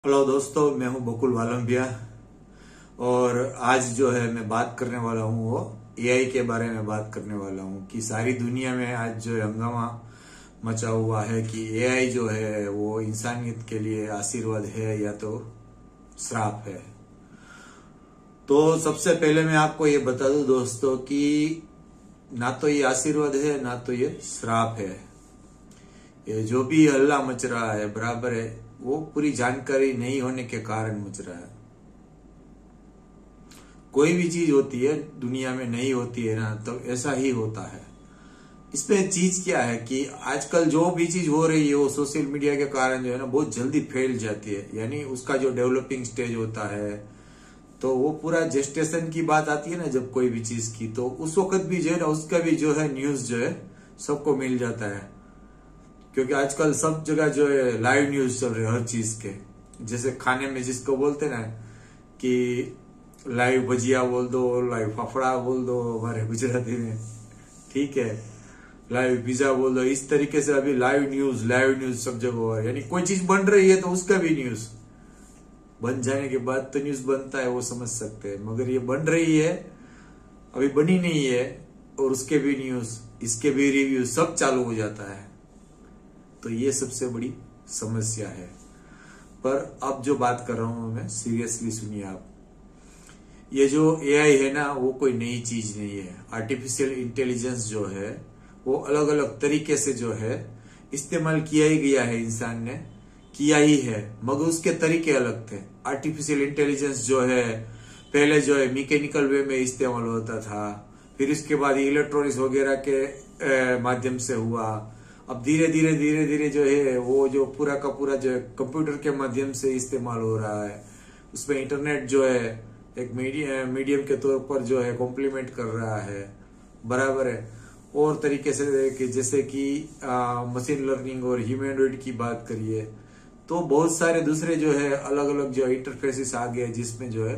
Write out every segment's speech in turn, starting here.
Hello दोस्तों, मैं हूं बकुल वालंबिया और आज जो है मैं बात करने वाला हूं वो एआई के बारे में बात करने वाला हूं कि सारी दुनिया में आज जो है हंगामा मचा हुआ है कि एआई जो है वो इंसानियत के लिए आशीर्वाद है या तो श्राप है। तो सबसे पहले मैं आपको ये बता दूं दोस्तों कि ना तो ये आशीर्वाद है ना तो ये श्राप है। ये जो भी हल्ला मच रहा है बराबर है, वो पूरी जानकारी नहीं होने के कारण मच रहा है। कोई भी चीज होती है दुनिया में नहीं होती है ना, तो ऐसा ही होता है। इसमें चीज क्या है कि आजकल जो भी चीज हो रही है वो सोशल मीडिया के कारण जो है ना बहुत जल्दी फैल जाती है। यानी उसका जो डेवलपिंग स्टेज होता है तो वो पूरा जेस्टेशन की बात आती है ना जब कोई भी चीज की, तो उस वक्त भी जो है ना उसका भी जो है न्यूज जो है सबको मिल जाता है। क्योंकि आजकल सब जगह जो है लाइव न्यूज चल रहे हर चीज के। जैसे खाने में जिसको बोलते ना कि लाइव भजिया बोल दो, लाइव फाफड़ा बोल दो हमारे गुजराती में, ठीक है, लाइव पिज्जा बोल दो। इस तरीके से अभी लाइव न्यूज सब जगह हो रहा है। यानी कोई चीज बन रही है तो उसका भी न्यूज, बन जाने के बाद तो न्यूज बनता है वो समझ सकते हैं, मगर ये बन रही है अभी बनी नहीं है और उसके भी न्यूज, इसके भी रिव्यू सब चालू हो जाता है। तो ये सबसे बड़ी समस्या है। पर अब जो बात कर रहा हूं मैं, सीरियसली सुनिए आप। ये जो एआई है ना वो कोई नई चीज नहीं है। आर्टिफिशियल इंटेलिजेंस जो है वो अलग अलग तरीके से जो है इस्तेमाल किया ही गया है, इंसान ने किया ही है, मगर उसके तरीके अलग थे। आर्टिफिशियल इंटेलिजेंस जो है पहले जो है मैकेनिकल वे में इस्तेमाल होता था, फिर इसके बाद इलेक्ट्रॉनिक्स वगैरह के माध्यम से हुआ। अब धीरे धीरे जो है वो जो पूरा का पूरा जो है कंप्यूटर के माध्यम से इस्तेमाल हो रहा है। उसमें इंटरनेट जो है एक मीडियम के तौर पर जो है कॉम्प्लीमेंट कर रहा है, बराबर है। और तरीके से कि जैसे कि मशीन लर्निंग और ह्यूमनॉइड की बात करिए तो बहुत सारे दूसरे जो है अलग अलग जो इंटरफेसेस आ गए जिसमें जो है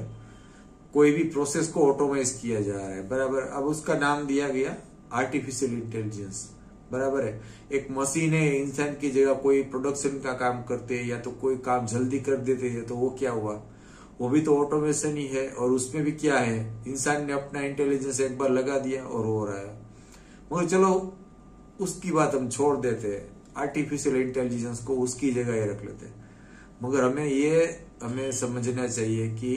कोई भी प्रोसेस को ऑटोमाइज किया जा रहा है, बराबर। अब उसका नाम दिया गया आर्टिफिशियल इंटेलिजेंस, बराबर है। एक मशीन है, इंसान की जगह कोई प्रोडक्शन का काम करते हैं या तो कोई काम जल्दी कर देते हैं, तो वो क्या हुआ, वो भी तो ऑटोमेशन ही है। और उसमें भी क्या है, इंसान ने अपना इंटेलिजेंस एक बार लगा दिया और हो रहा है। मगर चलो उसकी बात हम छोड़ देते हैं, आर्टिफिशियल इंटेलिजेंस को उसकी जगह ही रख लेते हैं। मगर हमें समझना चाहिए कि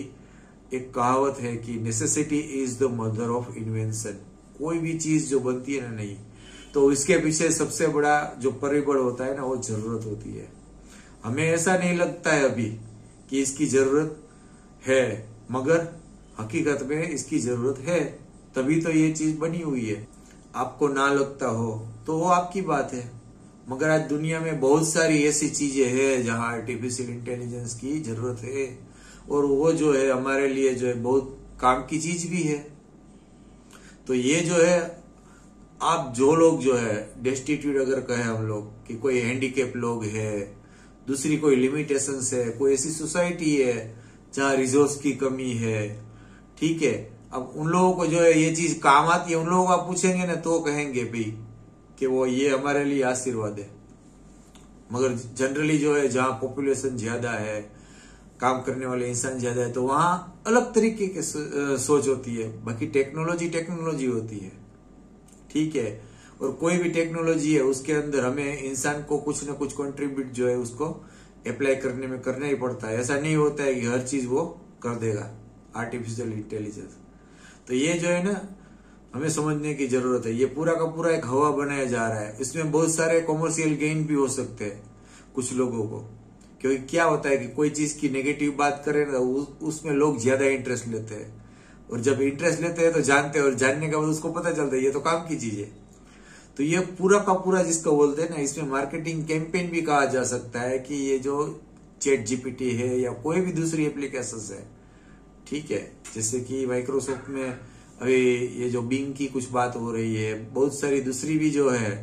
एक कहावत है कि necessity is the mother of invention. कोई भी चीज जो बनती है ना नहीं, तो इसके पीछे सबसे बड़ा जो परिबल होता है ना वो जरूरत होती है। हमें ऐसा नहीं लगता है अभी कि इसकी जरूरत है, मगर हकीकत में इसकी जरूरत है, तभी तो ये चीज बनी हुई है। आपको ना लगता हो तो वो आपकी बात है, मगर आज दुनिया में बहुत सारी ऐसी चीजें हैं जहां आर्टिफिशियल इंटेलिजेंस की जरूरत है और वो जो है हमारे लिए जो है बहुत काम की चीज भी है। तो ये जो है आप जो लोग जो है डेस्टिट्यूट अगर कहें हम लोग कि कोई हैंडीकैप लोग है, दूसरी कोई लिमिटेशंस है, कोई ऐसी सोसाइटी है जहां रिसोर्स की कमी है, ठीक है। अब उन लोगों को जो है ये चीज काम आती है, उन लोगों को आप पूछेंगे ना तो कहेंगे भाई कि वो ये हमारे लिए आशीर्वाद है। मगर जनरली जो है जहां पॉपुलेशन ज्यादा है, काम करने वाले इंसान ज्यादा है, तो वहां अलग तरीके की सोच होती है। बाकी टेक्नोलॉजी होती है, ठीक है। और कोई भी टेक्नोलॉजी है उसके अंदर हमें इंसान को कुछ ना कुछ कंट्रीब्यूट जो है उसको अप्लाई करने में करना ही पड़ता है। ऐसा नहीं होता है कि हर चीज वो कर देगा आर्टिफिशियल इंटेलिजेंस। तो ये जो है ना हमें समझने की जरूरत है। ये पूरा का पूरा एक हवा बनाया जा रहा है। इसमें बहुत सारे कॉमर्शियल गेन भी हो सकते हैं कुछ लोगों को, क्योंकि क्या होता है कि कोई चीज की नेगेटिव बात करें ना उसमें लोग ज्यादा इंटरेस्ट लेते हैं, और जब इंटरेस्ट लेते हैं तो जानते हैं, और जानने के बाद उसको पता चलता है ये तो काम की चीज है। तो ये पूरा का पूरा जिसको बोलते हैं ना, इसमें मार्केटिंग कैंपेन भी कहा जा सकता है कि ये जो चैट जीपीटी है या कोई भी दूसरी एप्लीकेशन है, ठीक है, जैसे कि माइक्रोसॉफ्ट में अभी ये जो बिंग की कुछ बात हो रही है, बहुत सारी दूसरी भी जो है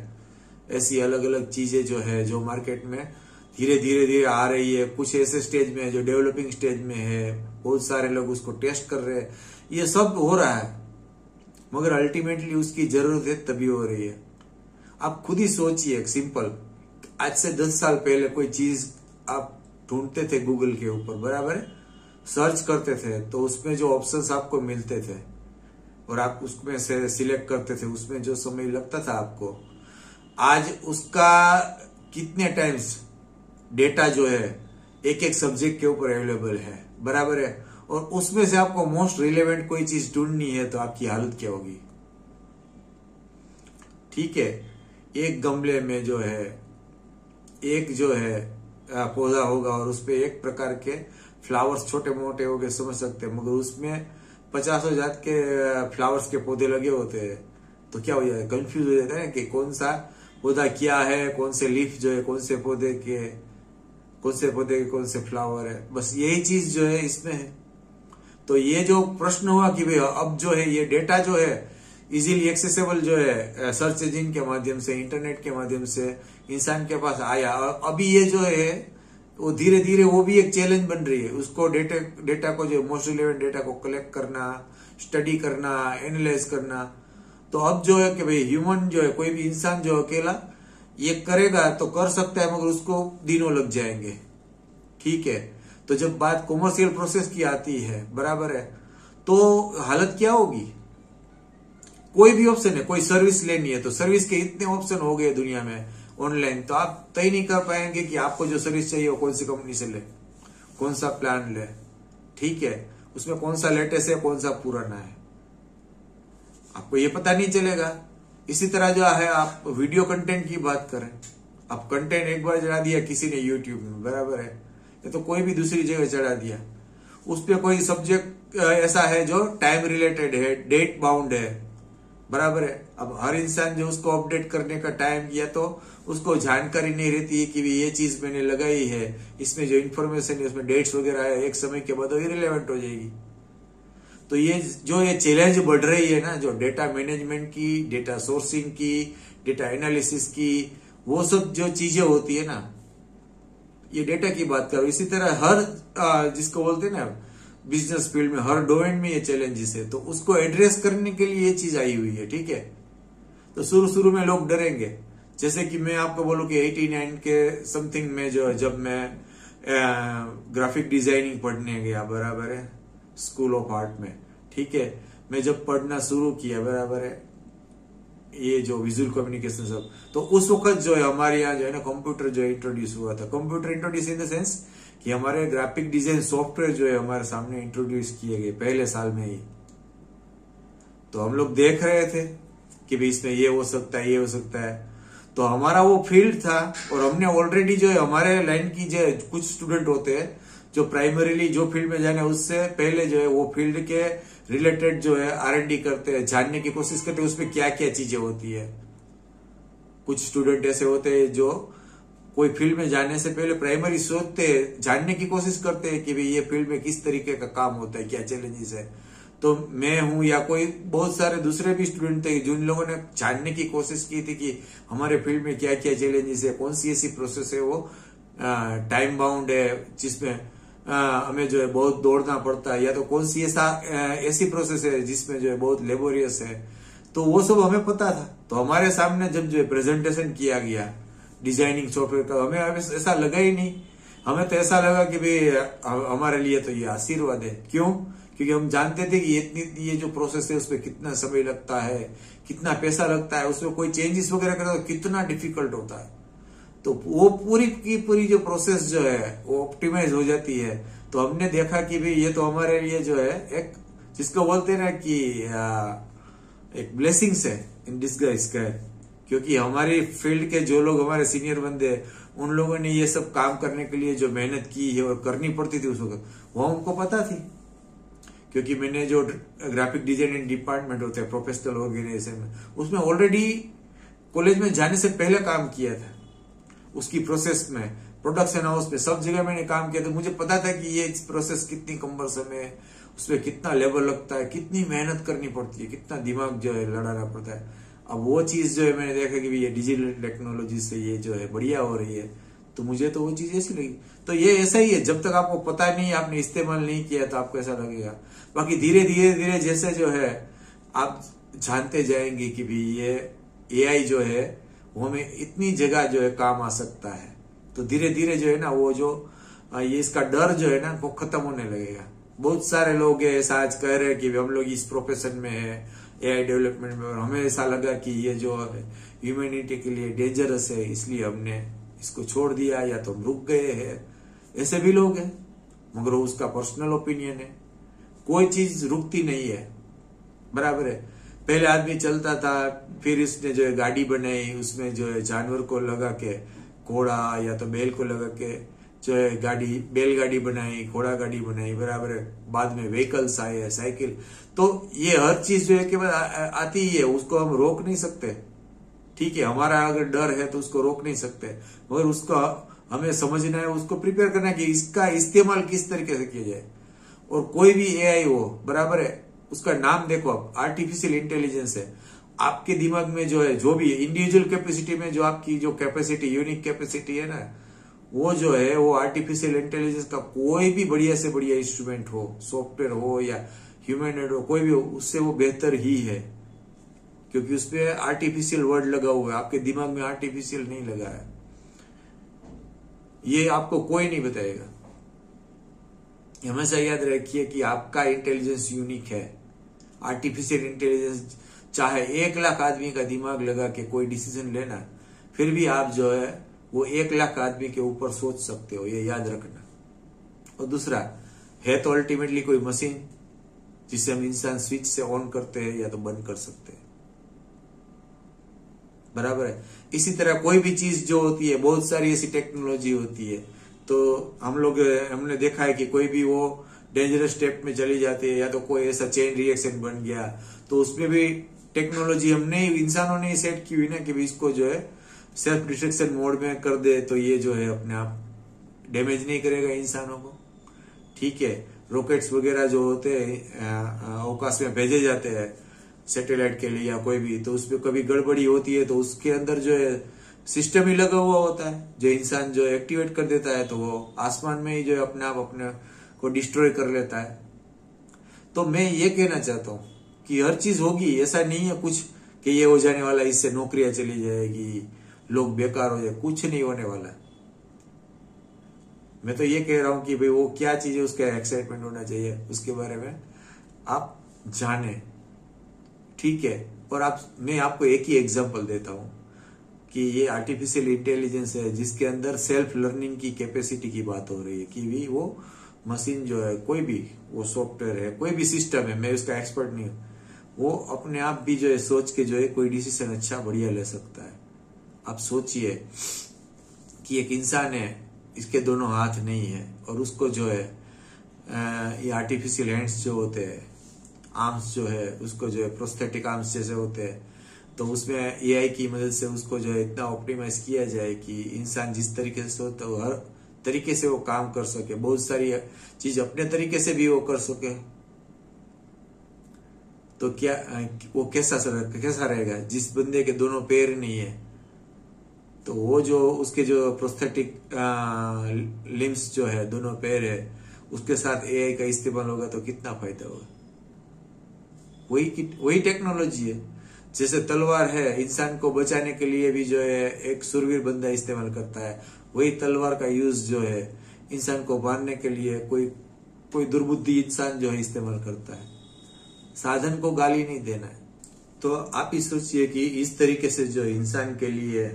ऐसी अलग अलग चीजें जो है जो मार्केट में धीरे धीरे आ रही है। कुछ ऐसे स्टेज में है जो डेवलपिंग स्टेज में है, बहुत सारे लोग उसको टेस्ट कर रहे हैं, ये सब हो रहा है। मगर अल्टीमेटली उसकी जरूरत है तभी हो रही है। आप खुद ही सोचिए, एक सिंपल, आज से 10 साल पहले कोई चीज आप ढूंढते थे गूगल के ऊपर, बराबर है, सर्च करते थे, तो उसमें जो ऑप्शंस आपको मिलते थे और आप उसमें से सिलेक्ट करते थे, उसमें जो समय लगता था आपको, आज उसका कितने टाइम्स डेटा जो है एक एक सब्जेक्ट के ऊपर अवेलेबल है, बराबर है, और उसमें से आपको मोस्ट रिलेवेंट कोई चीज ढूंढनी है तो आपकी हालत क्या होगी। ठीक है, एक गमले में जो है एक जो है पौधा होगा और उसपे एक प्रकार के फ्लावर्स छोटे मोटे हो गए, समझ सकते हैं, मगर उसमें 50 जात के फ्लावर्स के पौधे लगे होते हैं, तो क्या हो जाता है, कंफ्यूज हो जाता है कि कौन सा पौधा क्या है, कौन से लीफ जो है कौन से पौधे के कौन से फ्लावर है, बस यही चीज जो है इसमें है। तो ये जो प्रश्न हुआ कि भाई अब जो है ये डेटा जो है इजीली एक्सेसिबल जो है सर्च इंजन के माध्यम से, इंटरनेट के माध्यम से इंसान के पास आया, और अभी ये जो है वो धीरे धीरे वो भी एक चैलेंज बन रही है, उसको डेटा को जो मोस्ट रिलेवेंट डेटा को कलेक्ट करना, स्टडी करना, एनालाइज करना। तो अब जो है कि भाई ह्यूमन जो है, कोई भी इंसान जो अकेला ये करेगा तो कर सकता है, मगर उसको दिनों लग जाएंगे। ठीक है, तो जब बात कॉमर्शियल प्रोसेस की आती है, बराबर है, तो हालत क्या होगी। कोई भी ऑप्शन है, कोई सर्विस लेनी है तो सर्विस के इतने ऑप्शन हो गए दुनिया में ऑनलाइन, तो आप तय नहीं कर पाएंगे कि आपको जो सर्विस चाहिए वो कौन सी कंपनी से ले, कौन सा प्लान ले। ठीक है, उसमें कौन सा लेटेस्ट है, कौन सा पुराना है, आपको ये पता नहीं चलेगा। इसी तरह जो है आप वीडियो कंटेंट की बात करें, आप कंटेंट एक बार चढ़ा दिया किसी ने यूट्यूब में, बराबर है, या तो कोई भी दूसरी जगह चढ़ा दिया, उस पर कोई सब्जेक्ट ऐसा है जो टाइम रिलेटेड है, डेट बाउंड है, बराबर है। अब हर इंसान जो उसको अपडेट करने का टाइम किया तो उसको जानकारी नहीं रहती है कि भी ये चीज मैंने लगाई है, इसमें जो इन्फॉर्मेशन है उसमें डेट्स वगैरह है, एक समय के बाद इररिलेवेंट हो जाएगी। तो ये चैलेंज बढ़ रही है ना, जो डेटा मैनेजमेंट की, डेटा सोर्सिंग की, डेटा एनालिसिस की, वो सब जो चीजें होती है ना, ये डेटा की बात करो। इसी तरह हर जिसको बोलते हैं ना बिजनेस फील्ड में, हर डोमेन में ये चैलेंजेस है, तो उसको एड्रेस करने के लिए ये चीज आई हुई है। ठीक है, तो शुरू में लोग डरेंगे, जैसे कि मैं आपको बोलूं कि 89 के समथिंग में जो है, जब मैं ग्राफिक डिजाइनिंग पढ़ने गया, बराबर है, स्कूल ऑफ आर्ट में। ठीक है, मैं जब पढ़ना शुरू किया, बराबर है, ये जो विजुअल कम्युनिकेशन सब, तो उस वक्त जो है हमारे यहाँ जो है ना कंप्यूटर जो इंट्रोड्यूस हुआ था। Computer introduce in the sense कि हमारे ग्राफिक डिजाइन सॉफ्टवेयर जो है हमारे सामने इंट्रोड्यूस किए गए पहले साल में ही। तो हम लोग देख रहे थे कि भाई इसमें ये हो सकता है, ये हो सकता है, तो हमारा वो फील्ड था, और हमने ऑलरेडी जो है हमारे लाइन की जो कुछ स्टूडेंट होते हैं जो प्राइमरीली जो फील्ड में जाने उससे पहले जो है वो फील्ड के रिलेटेड जो है R&D करते हैं, जानने की कोशिश करते हैं उसमें क्या क्या चीजें होती है। कुछ स्टूडेंट ऐसे होते हैं जो कोई फील्ड में जाने से पहले प्राइमरी सोचते हैं, जानने की कोशिश करते हैं कि भाई ये फील्ड में किस तरीके का काम होता है, क्या चैलेंजेस है। तो मैं हूं या कोई बहुत सारे दूसरे भी स्टूडेंट थे जिन लोगों ने जानने की कोशिश की थी कि हमारे फील्ड में क्या क्या चैलेंजेस है, कौन सी ऐसी प्रोसेस है वो टाइम बाउंड है जिसमें हमें जो है बहुत दौड़ना पड़ता है, या तो कौन सी ऐसी प्रोसेस है जिसमें जो है बहुत लेबोरियस है। तो वो सब हमें पता था। तो हमारे सामने जब जो है प्रेजेंटेशन किया गया डिजाइनिंग सॉफ्टवेयर का, हमें ऐसा लगा ही नहीं। हमें तो ऐसा लगा कि भाई हमारे लिए तो ये आशीर्वाद है। क्यों? क्योंकि हम जानते थे कि इतनी ये जो प्रोसेस है उसमें कितना समय लगता है, कितना पैसा लगता है, उसमें कोई चेंजेस वगैरह करना तो कितना डिफिकल्ट होता है। तो वो पूरी की पूरी जो प्रोसेस जो है वो ऑप्टिमाइज हो जाती है। तो हमने देखा कि भाई ये तो हमारे लिए जो है एक, जिसको बोलते हैं ना कि एक ब्लेसिंग्स है इन डिस्गाइज का, क्योंकि हमारी फील्ड के जो लोग हमारे सीनियर बंदे उन लोगों ने ये सब काम करने के लिए जो मेहनत की है और करनी पड़ती थी उस वक्त, वो हमको पता थी। क्योंकि मैंने जो ग्राफिक डिजाइनिंग डिपार्टमेंट होते हैं प्रोफेशनल ऑर्गेनाइजेशन में, उसमें ऑलरेडी कॉलेज में जाने से पहले काम किया था। उसकी प्रोसेस में, प्रोडक्शन हाउस में, सब जगह मैंने काम किया। तो मुझे पता था कि ये प्रोसेस कितनी कम्बरसम है, उसमें कितना लेबर लगता है, कितनी मेहनत करनी पड़ती है, कितना दिमाग जो है लड़ाना पड़ता है। अब वो चीज जो है मैंने देखा कि ये डिजिटल टेक्नोलॉजी से ये जो है बढ़िया हो रही है, तो मुझे तो वो चीज ऐसी लगी। तो ये ऐसा ही है, जब तक आपको पता नहीं, आपने इस्तेमाल नहीं किया तो आपको ऐसा लगेगा। बाकी धीरे धीरे जैसे जो है आप जानते जाएंगे कि भी ये AI जो है वो हमें इतनी जगह जो है काम आ सकता है, तो धीरे धीरे जो है ना वो जो ये इसका डर जो है ना वो खत्म होने लगेगा। बहुत सारे लोग ऐसा आज कह रहे हैं कि हम लोग इस प्रोफेशन में है, एआई डेवलपमेंट में, और हमें ऐसा लगा कि ये जो ह्यूमैनिटी के लिए डेंजरस है, इसलिए हमने इसको छोड़ दिया या तो हम रुक गए हैं। ऐसे भी लोग हैं, मगर उसका पर्सनल ओपिनियन है। कोई चीज रुकती नहीं है, बराबर है। पहले आदमी चलता था, फिर इसने जो है गाड़ी बनाई, उसमें जो है जानवर को लगा के, घोड़ा या तो बैल को लगा के जो है गाड़ी, बैलगाड़ी बनाई, घोड़ा गाड़ी बनाई, बराबर है। बाद में व्हीकल्स आए, साइकिल। तो ये हर चीज जो है कि आती ही है, उसको हम रोक नहीं सकते। ठीक है, हमारा अगर डर है तो उसको रोक नहीं सकते, मगर उसका हमें समझना है, उसको प्रिपेयर करना है कि इसका इस्तेमाल किस तरीके से किया जाए। और कोई भी एआई हो, बराबर है, उसका नाम देखो आप, आर्टिफिशियल इंटेलिजेंस है। आपके दिमाग में जो है, जो भी इंडिविजुअल कैपेसिटी में जो आपकी जो कैपेसिटी, यूनिक कैपेसिटी है ना, वो जो है वो आर्टिफिशियल इंटेलिजेंस का कोई भी बढ़िया से बढ़िया इंस्ट्रूमेंट हो, सॉफ्टवेयर हो या ह्यूमैनॉइड हो, कोई भी हो, उससे वो बेहतर ही है। क्योंकि उसपे आर्टिफिशियल वर्ड लगा हुआ है, आपके दिमाग में आर्टिफिशियल नहीं लगा है। ये आपको कोई नहीं बताएगा। हमेशा याद रखिए कि आपका इंटेलिजेंस यूनिक है। आर्टिफिशियल इंटेलिजेंस चाहे 1 लाख आदमी का दिमाग लगा के कोई डिसीजन लेना, फिर भी आप जो है वो 1 लाख आदमी के ऊपर सोच सकते हो, ये याद रखना। और दूसरा है तो अल्टीमेटली कोई मशीन जिसे हम इंसान स्विच से ऑन करते हैं या तो बंद कर सकते हैं, बराबर है। इसी तरह कोई भी चीज जो होती है, बहुत सारी ऐसी टेक्नोलॉजी होती है, तो हमने देखा है कि कोई भी वो डेंजरस स्टेप में चली जाती है, या तो कोई ऐसा चेन रिएक्शन बन गया, तो उसमें भी टेक्नोलॉजी हमने इंसानों ने सेट की हुई ना कि इसको जो है सेल्फ डिस्ट्रक्शन मोड में कर दे, तो ये जो है अपने आप डैमेज नहीं करेगा इंसानों को। ठीक है, रॉकेट्स वगैरह जो होते हैं अवकाश में भेजे जाते हैं सैटेलाइट के लिए या कोई भी, तो उसमें कभी गड़बड़ी होती है तो उसके अंदर जो है सिस्टम ही लगा हुआ होता है, जो इंसान जो एक्टिवेट कर देता है, तो वो आसमान में ही जो है अपने आप अपने को डिस्ट्रॉय कर लेता है। तो मैं ये कहना चाहता हूं कि हर चीज होगी, ऐसा नहीं है कुछ कि ये हो जाने वाला, इससे नौकरियां चली जाएगी, लोग बेकार हो जाए, कुछ नहीं होने वाला। मैं तो ये कह रहा हूं कि भाई वो क्या चीज है, उसका एक्साइटमेंट होना चाहिए, उसके बारे में आप जाने। ठीक है, और मैं आपको एक ही एग्जांपल देता हूं कि ये आर्टिफिशियल इंटेलिजेंस है जिसके अंदर सेल्फ लर्निंग की कैपेसिटी की बात हो रही है कि भी वो मशीन जो है, कोई भी वो सॉफ्टवेयर है, कोई भी सिस्टम है, मैं उसका एक्सपर्ट नहीं हूं, वो अपने आप भी जो है सोच के जो है कोई डिसीजन अच्छा बढ़िया ले सकता है। आप सोचिए कि एक इंसान है, इसके दोनों हाथ नहीं है, और उसको जो है ये आर्टिफिशियल हैंड्स जो होते हैं, आर्म्स जो है, उसको जो है प्रोस्थेटिक आर्म्स जैसे होते हैं, तो उसमें एआई की मदद से उसको जो है इतना ऑप्टिमाइज किया जाए कि इंसान जिस तरीके से सोचता है हर तरीके से वो काम कर सके, बहुत सारी चीज अपने तरीके से भी वो कर सके। तो क्या वो कैसा रहेगा जिस बंदे के दोनों पैर नहीं है, तो वो जो उसके जो प्रोस्थेटिक लिम्स जो है, दोनों पैर है, उसके साथ एआई का इस्तेमाल होगा तो कितना फायदा होगा। वही टेक्नोलॉजी है। जैसे तलवार है, इंसान को बचाने के लिए भी जो है एक सुरवीर बंदा इस्तेमाल करता है, वही तलवार का यूज जो है इंसान को मारने के लिए कोई दुर्बुद्धि इंसान जो है इस्तेमाल करता है। साधन को गाली नहीं देना है। तो आप ही सोचिए कि इस तरीके से जो इंसान के लिए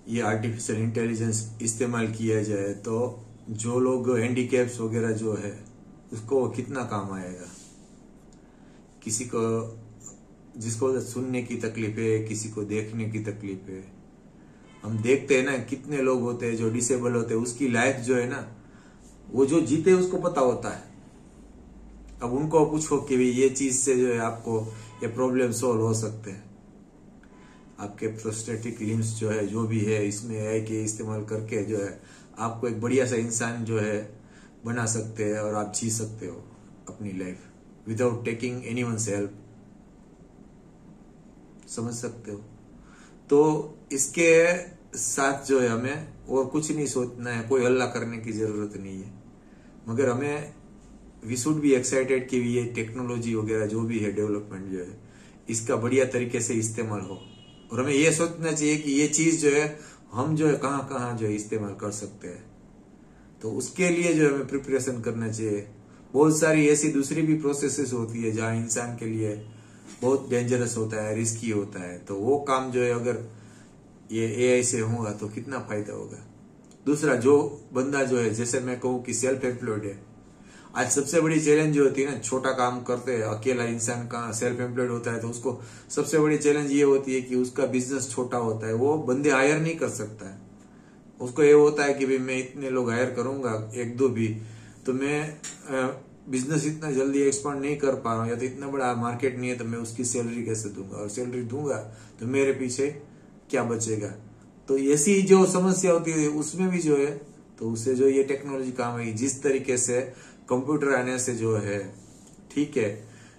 ये आर्टिफिशियल इंटेलिजेंस इस्तेमाल किया जाए तो जो लोग हैंडीकैप्स वगैरह जो है उसको कितना काम आएगा। किसी को जिसको सुनने की तकलीफ है, किसी को देखने की तकलीफ है, हम देखते हैं ना कितने लोग होते हैं जो डिसेबल होते हैं, उसकी लाइफ जो है ना, वो जो जीते उसको पता होता है। अब उनको पूछो कि भाई ये चीज से जो है आपको ये प्रॉब्लम सॉल्व हो सकते हैं, आपके प्रोस्थेटिक लिम्स जो है, जो भी है, इसमें एआई के इस्तेमाल करके जो है आपको एक बढ़िया सा इंसान जो है बना सकते हैं और आप जी सकते हो अपनी life without taking anyone's help. समझ सकते हो। तो इसके साथ जो है हमें और कुछ नहीं सोचना है, कोई हल्ला करने की जरूरत नहीं है, मगर हमें वी शुड बी एक्साइटेड कि ये टेक्नोलॉजी वगैरह जो भी है, डेवलपमेंट जो है, इसका बढ़िया तरीके से इस्तेमाल हो। और हमें ये सोचना चाहिए कि ये चीज जो है हम जो है कहाँ कहाँ जो है इस्तेमाल कर सकते हैं, तो उसके लिए जो है हमें प्रिपरेशन करना चाहिए। बहुत सारी ऐसी दूसरी भी प्रोसेसेस होती है जहाँ इंसान के लिए बहुत डेंजरस होता है, रिस्की होता है। तो वो काम जो है अगर ये एआई से होगा तो कितना फायदा होगा। दूसरा, जो बंदा जो है, जैसे मैं कहूँ कि सेल्फ एम्प्लॉयड है, आज सबसे बड़ी चैलेंज जो होती है ना, छोटा काम करते हैं, अकेला इंसान का सेल्फ एम्प्लॉयड होता है तो उसको सबसे बड़ी चैलेंज ये होती है कि उसका बिजनेस छोटा होता है, वो बंदे हायर नहीं कर सकता है। उसको ये होता है कि भाई मैं इतने लोग हायर करूंगा, एक दो भी, तो मैं बिजनेस इतना जल्दी एक्सपांड नहीं कर पा रहा हूँ, या तो इतना बड़ा मार्केट नहीं है, तो मैं उसकी सैलरी कैसे दूंगा, और सैलरी दूंगा तो मेरे पीछे क्या बचेगा। तो ऐसी जो समस्या होती है उसमें भी जो है, तो उसे जो ये टेक्नोलॉजी काम है, जिस तरीके से कंप्यूटर आने से जो है, ठीक है,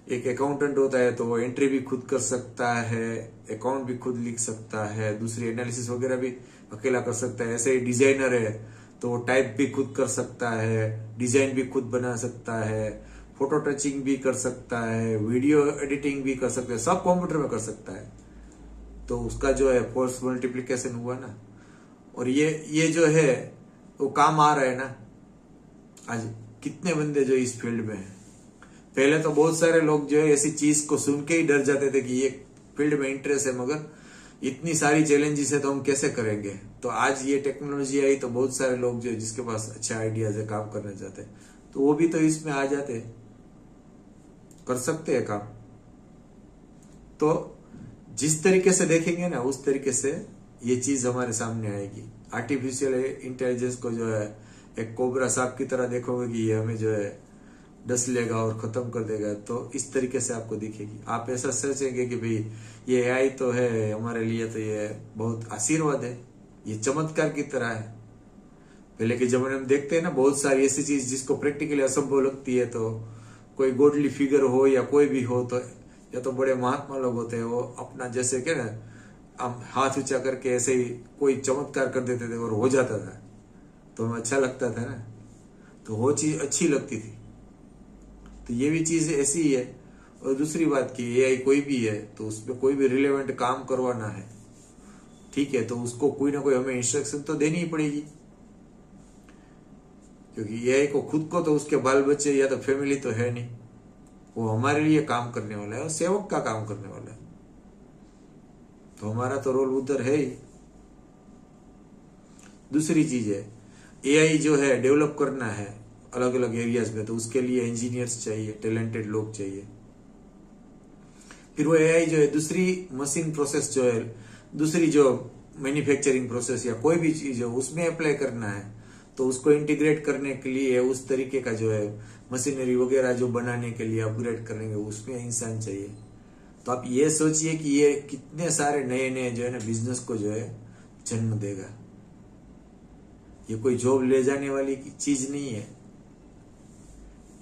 एक अकाउंटेंट होता है तो वो एंट्री भी खुद कर सकता है, अकाउंट भी खुद लिख सकता है, दूसरी एनालिसिस वगैरह भी अकेला कर सकता है। ऐसे ही डिजाइनर है तो वो टाइप भी खुद कर सकता है, डिजाइन भी खुद बना सकता है, फोटो टचिंग भी कर सकता है, वीडियो एडिटिंग भी कर सकता है, सब कंप्यूटर में कर सकता है। तो उसका जो है फोर्स मल्टीप्लीकेशन हुआ ना। और ये जो है वो काम आ रहा है ना। आज कितने बंदे जो इस फील्ड में हैं, पहले तो बहुत सारे लोग जो है ऐसी चीज को सुन के ही डर जाते थे कि ये फील्ड में इंटरेस्ट है, मगर इतनी सारी चैलेंजेस है तो हम कैसे करेंगे। तो आज ये टेक्नोलॉजी आई तो बहुत सारे लोग जो जिसके पास अच्छा आइडियाज है, काम करना चाहते हैं, तो वो भी तो इसमें आ जाते, कर सकते हैं काम। तो जिस तरीके से देखेंगे ना, उस तरीके से ये चीज हमारे सामने आएगी। आर्टिफिशियल इंटेलिजेंस को जो है एक कोबरा सांप की तरह देखोगे कि ये हमें जो है डस लेगा और खत्म कर देगा, तो इस तरीके से आपको दिखेगी। आप ऐसा सोचेंगे कि भाई ये एआई तो है हमारे लिए, तो ये बहुत आशीर्वाद है, ये चमत्कार की तरह है। पहले के जमाने में देखते हैं ना, बहुत सारी ऐसी चीज जिसको प्रैक्टिकली असंभव लगती है, तो कोई गॉडली फिगर हो या कोई भी हो, तो या तो बड़े महात्मा लोग होते हैं, वो अपना जैसे क्या ना, हम हाथ ऊंचा करके ऐसे ही कोई चमत्कार कर देते थे और हो जाता था, तो हमें अच्छा लगता था ना, तो वो चीज अच्छी लगती थी। तो ये भी चीज ऐसी ही है। और दूसरी बात की एआई कोई भी है तो उसमें कोई भी रिलेवेंट काम करवाना है, ठीक है, तो उसको कोई ना कोई हमें इंस्ट्रक्शन तो देनी ही पड़ेगी, क्योंकि एआई को खुद को तो उसके बाल बच्चे या तो फैमिली तो है नहीं, वो हमारे लिए काम करने वाला है और सेवक का काम करने वाला है। तो हमारा तो रोल उधर है ही। दूसरी चीज है, एआई जो है डेवलप करना है अलग अलग एरियाज में, तो उसके लिए इंजीनियर्स चाहिए, टैलेंटेड लोग चाहिए। फिर वो एआई जो है दूसरी मशीन प्रोसेस जो है, दूसरी जो मैन्युफैक्चरिंग प्रोसेस या कोई भी चीज हो उसमें अप्लाई करना है, तो उसको इंटीग्रेट करने के लिए उस तरीके का जो है मशीनरी वगैरह जो बनाने के लिए अपग्रेड करेंगे, उसमें इंसान चाहिए। तो आप ये सोचिए कि ये कितने सारे नए नए जो है ना बिजनेस को जो है जन्म देगा। ये कोई जॉब ले जाने वाली चीज नहीं है,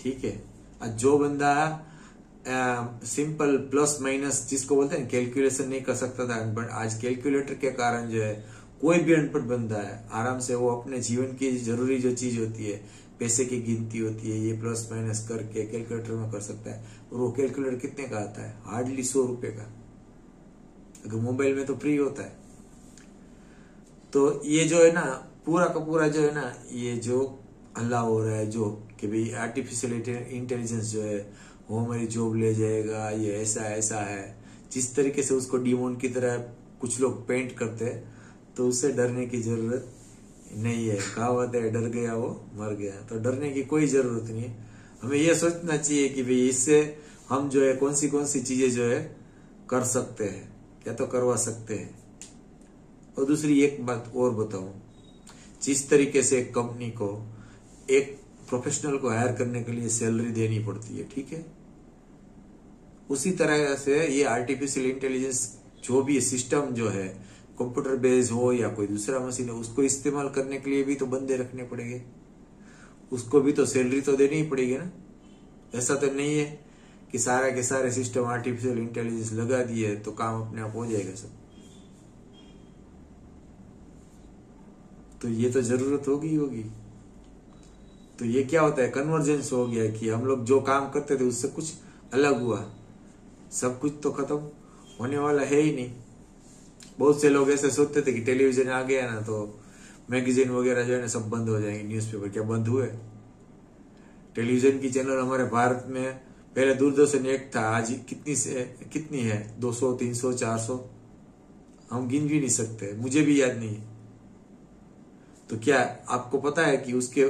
ठीक है। आज जो बंदा सिंपल प्लस माइनस जिसको बोलते हैं कैलकुलेशन नहीं कर सकता था, बट आज कैलकुलेटर के कारण जो है कोई भी अनपढ़ बंदा है आराम से वो अपने जीवन की जरूरी जो चीज होती है, पैसे की गिनती होती है, ये प्लस माइनस करके कैलकुलेटर में कर सकता है। और वो कैलकुलेटर कितने का आता है? हार्डली 100 रुपए का, अगर मोबाइल में तो फ्री होता है। तो ये जो है ना पूरा का पूरा जो है ना, ये जो हल्ला हो रहा है जो कि भाई आर्टिफिशियल इंटेलिजेंस जो है वो हमारी जॉब ले जाएगा, ये ऐसा ऐसा है, जिस तरीके से उसको डीमोन की तरह कुछ लोग पेंट करते हैं, तो उससे डरने की जरूरत नहीं है। कहावत है डर गया वो मर गया, तो डरने की कोई जरूरत नहीं है। हमें यह सोचना चाहिए कि भाई इससे हम जो है कौन सी चीजें जो है कर सकते हैं या तो करवा सकते हैं। और दूसरी एक बात और बताऊं, जिस तरीके से एक कंपनी को एक प्रोफेशनल को हायर करने के लिए सैलरी देनी पड़ती है, ठीक है, उसी तरह से ये आर्टिफिशियल इंटेलिजेंस जो भी सिस्टम जो है कंप्यूटर बेस्ड हो या कोई दूसरा मशीन हो, उसको इस्तेमाल करने के लिए भी तो बंदे रखने पड़ेंगे, उसको भी तो सैलरी तो देनी ही पड़ेगी ना। ऐसा तो नहीं है कि सारा के सारे सिस्टम आर्टिफिशियल इंटेलिजेंस लगा दिए तो काम अपने आप हो जाएगा सब। तो ये तो जरूरत होगी। तो ये क्या होता है, कन्वर्जेंस हो गया कि हम लोग जो काम करते थे उससे कुछ अलग हुआ, सब कुछ तो खत्म होने वाला है ही नहीं। बहुत से लोग ऐसे सोचते थे कि टेलीविजन आ गया ना तो मैगजीन वगैरह जो है ना सब बंद हो जाएंगे। न्यूज़पेपर क्या बंद हुए? टेलीविजन की चैनल हमारे भारत में पहले दूरदर्शन एक था, आज कितनी है? 200, 300, 400, हम गिन भी नहीं सकते, मुझे भी याद नहीं है। तो क्या आपको पता है कि उसके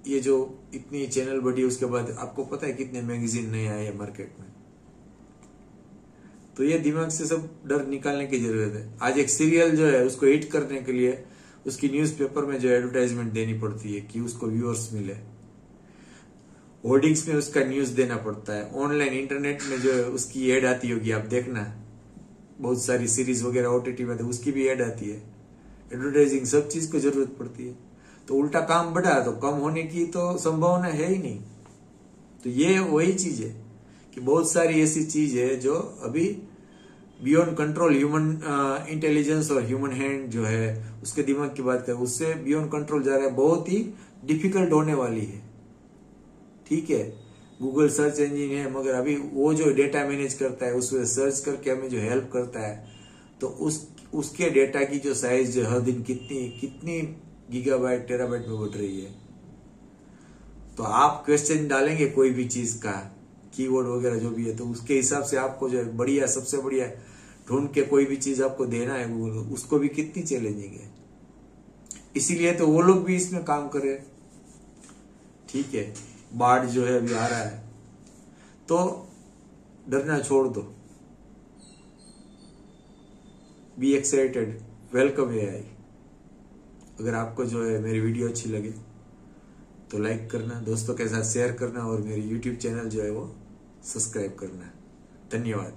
ये जो इतनी चैनल बढ़ी उसके बाद आपको पता है कितने मैगजीन नए आए मार्केट में? तो ये दिमाग से सब डर निकालने की जरूरत है। आज एक सीरियल जो है उसको हिट करने के लिए उसकी न्यूज़पेपर में जो एडवर्टाइजमेंट देनी पड़ती है कि उसको व्यूअर्स मिले, होर्डिंग्स में उसका न्यूज देना पड़ता है, ऑनलाइन इंटरनेट में जो है उसकी एड आती होगी, आप देखना बहुत सारी सीरीज वगैरह ओटीटी में तो उसकी भी एड आती है। एडवर्टाइजिंग सब चीज को जरूरत पड़ती है। तो उल्टा काम बढ़ा तो कम होने की तो संभावना है ही नहीं। तो ये वही चीज है कि बहुत सारी ऐसी चीज है जो अभी बियॉन्ड कंट्रोल, ह्यूमन इंटेलिजेंस और ह्यूमन हैंड जो है उसके दिमाग की बात करें, उससे बियॉन्ड कंट्रोल जा रहा है, बहुत ही डिफिकल्ट होने वाली है। ठीक है, गूगल सर्च इंजन है, मगर अभी वो जो डेटा मैनेज करता है उसमें सर्च करके हमें जो हेल्प करता है, तो उसके डेटा की जो साइज जो हर दिन कितनी गीगाबाइट टेराबाइट में बढ़ रही है। तो आप क्वेश्चन डालेंगे कोई भी चीज का, कीवर्ड वगैरह जो भी है, तो उसके हिसाब से आपको जो है बढ़िया, सबसे बढ़िया ढूंढ के कोई भी चीज आपको देना है गूगल, उसको भी कितनी चैलेंजिंग है। इसीलिए तो वो लोग भी इसमें काम कर रहे हैं। ठीक है, बाढ़ जो है अभी आ रहा है, तो डरना छोड़ दो, बी एक्साइटेड, वेलकम एआई। अगर आपको जो है मेरी वीडियो अच्छी लगे तो लाइक करना, दोस्तों के साथ शेयर करना और मेरी यूट्यूब चैनल जो है वो सब्सक्राइब करना। धन्यवाद।